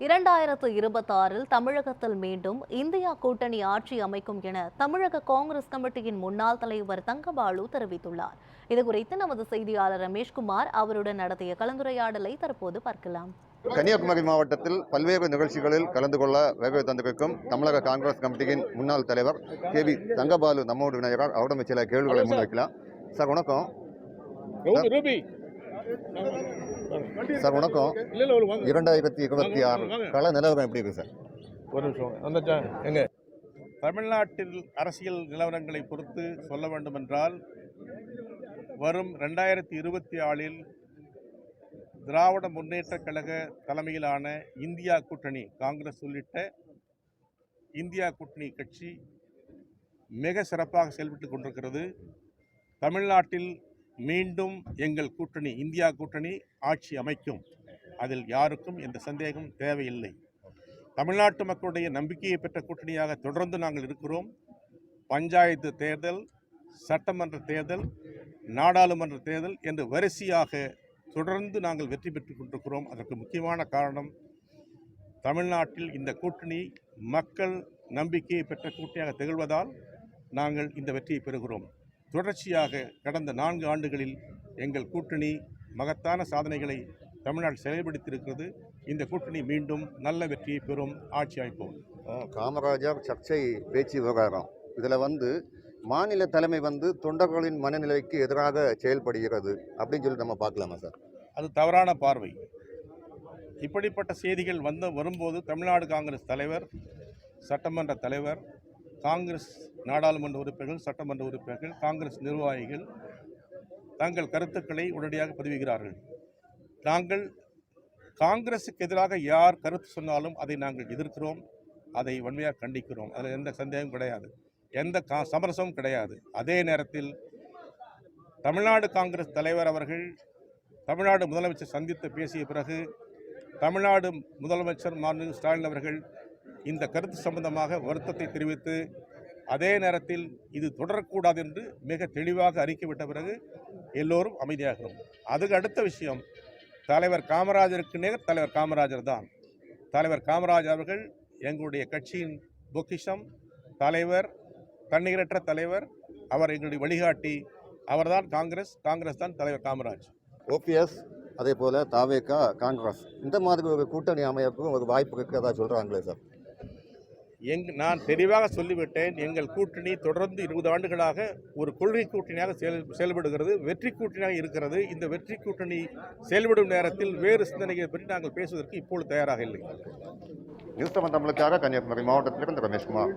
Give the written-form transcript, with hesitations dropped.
2026 தமிழகத்தில் மீண்டும் இந்தியா கூட்டணி ஆட்சி அமைக்கும் என தமிழக காங்கிரஸ் கமிட்டியின் முன்னாள் தலைவர் தங்கபாலு தெரிவித்துள்ளார். இதுகுறித்து நமது செய்தியாளர் ரமேஷ்குமார் அவருடன் நடத்திய கலந்துரையாடலை தற்போது பார்க்கலாம். கன்னியாகுமரி மாவட்டத்தில் பல்வேறு நிகழ்ச்சிகளில் கலந்து கொள்ள வருகை தந்திருக்கும் தமிழக காங்கிரஸ் கமிட்டியின் முன்னாள் தலைவர் கேவி தங்கபாலு நம்மோடு இணைகிறார். அவரிடம் சில கேள்விகளை முன்வைக்கலாம். சார் வணக்கம். சார் வணக்கம். 2026 கள நிலவரம் எப்படி இருக்கு சார்? ஒரு நிமிஷம் எங்க தமிழ்நாட்டில் அரசியல் நிலவரங்களை பொறுத்து சொல்ல வேண்டுமென்றால் வரும் 2024 திராவிட முன்னேற்ற கழக தலைமையிலான இந்தியா கூட்டணி, காங்கிரஸ் உள்ளிட்ட இந்தியா கூட்டணி கட்சி மிக சிறப்பாக செயல்பட்டுக் கொண்டிருக்கிறது. தமிழ்நாட்டில் மீண்டும் எங்கள் கூட்டணி, இந்தியா கூட்டணி ஆட்சி அமைக்கும். அதில் யாருக்கும் எந்த சந்தேகம் தேவையில்லை. தமிழ்நாட்டு மக்களுடைய நம்பிக்கையை பெற்ற கூட்டணியாக தொடர்ந்து நாங்கள் இருக்கிறோம். பஞ்சாயத்து தேர்தல், சட்டமன்ற தேர்தல், நாடாளுமன்ற தேர்தல் என்று வரிசையாக தொடர்ந்து நாங்கள் வெற்றி பெற்றுக் கொண்டிருக்கிறோம். அதற்கு முக்கியமான காரணம், தமிழ்நாட்டில் இந்த கூட்டணி மக்கள் நம்பிக்கையை பெற்ற கூட்டணியாக திகழ்வதால் நாங்கள் இந்த வெற்றியை பெறுகிறோம். தொடர்ச்சியாக கடந்த 4 ஆண்டுகளில் எங்கள் கூட்டணி மகத்தான சாதனைகளை தமிழ்நாடு செயல்படுத்தியிருக்கிறது. இந்த கூட்டணி மீண்டும் நல்ல வெற்றியை பெறும், ஆட்சி அமைப்போம். காமராஜர் சர்ச்சை பேச்சு விவகாரம், இதில் மாநில தலைமை தொண்டர்களின் மனநிலைக்கு எதிராக செயல்படுகிறது அப்படின்னு சொல்லி நம்ம பார்க்கலாமா சார்? அது தவறான பார்வை. இப்படிப்பட்ட செய்திகள் வரும்போது தமிழ்நாடு காங்கிரஸ் தலைவர், சட்டமன்ற தலைவர், காங்கிரஸ் நாடாளுமன்ற உறுப்பினர்கள், சட்டமன்ற உறுப்பினர்கள், காங்கிரஸ் நிர்வாகிகள் தங்கள் கருத்துக்களை உடனடியாக பதிவுகிறார்கள். நாங்கள் காங்கிரஸுக்கு எதிராக யார் கருத்து சொன்னாலும் அதை நாங்கள் எதிர்க்கிறோம், அதை வன்மையாக கண்டிக்கிறோம். அதில் எந்த சந்தேகமும் கிடையாது, எந்த சமரசமும் கிடையாது. அதே நேரத்தில் தமிழ்நாடு காங்கிரஸ் தலைவர் அவர்கள் தமிழ்நாடு முதலமைச்சர் சந்தித்து பேசிய பிறகு தமிழ்நாடு முதலமைச்சர் மாண்புமிகு ஸ்டாலின் அவர்கள் இந்த கருத்து சம்பந்தமாக வருத்தத்தை தெரிவித்து, அதே நேரத்தில் இது தொடரக்கூடாது என்று மிக தெளிவாக அறிக்கை விட்ட பிறகு எல்லோரும் அமைதியாகிறோம். அதுக்கு அடுத்த விஷயம், தலைவர் காமராஜருக்கு நேர் தலைவர் காமராஜர் தான். தலைவர் காமராஜர் அவர்கள் எங்களுடைய கட்சியின் பொக்கிஷம், தலைவர், தண்ணீரற்ற தலைவர். அவர் எங்களுடைய வழிகாட்டி. அவர்தான் காங்கிரஸ், காங்கிரஸ் தான் தலைவர் காமராஜ். ஓபிஎஸ் அதே போல தாவேகா, காங்கிரஸ் இந்த மாதிரி ஒரு கூட்டணி அமைப்புக்கு ஒரு வாய்ப்பு இருக்கிறதா சொல்றாங்களே சார்? நான் தெளிவாக சொல்லிவிட்டேன். எங்கள் கூட்டணி தொடர்ந்து 20 ஆண்டுகளாக ஒரு கொள்கை கூட்டணியாக செயல்படுகிறது, வெற்றி கூட்டணியாக இருக்கிறது. இந்த வெற்றி கூட்டணி செயல்படும் நேரத்தில் வேறு சிந்தனைகளை பற்றி நாங்கள் பேசுவதற்கு இப்பொழுது தயாராக இல்லை. நியூஸ் 7 தமிழுக்காக கன்னியாகுமரி மாவட்டத்திலிருந்து ரமேஷ்குமார்.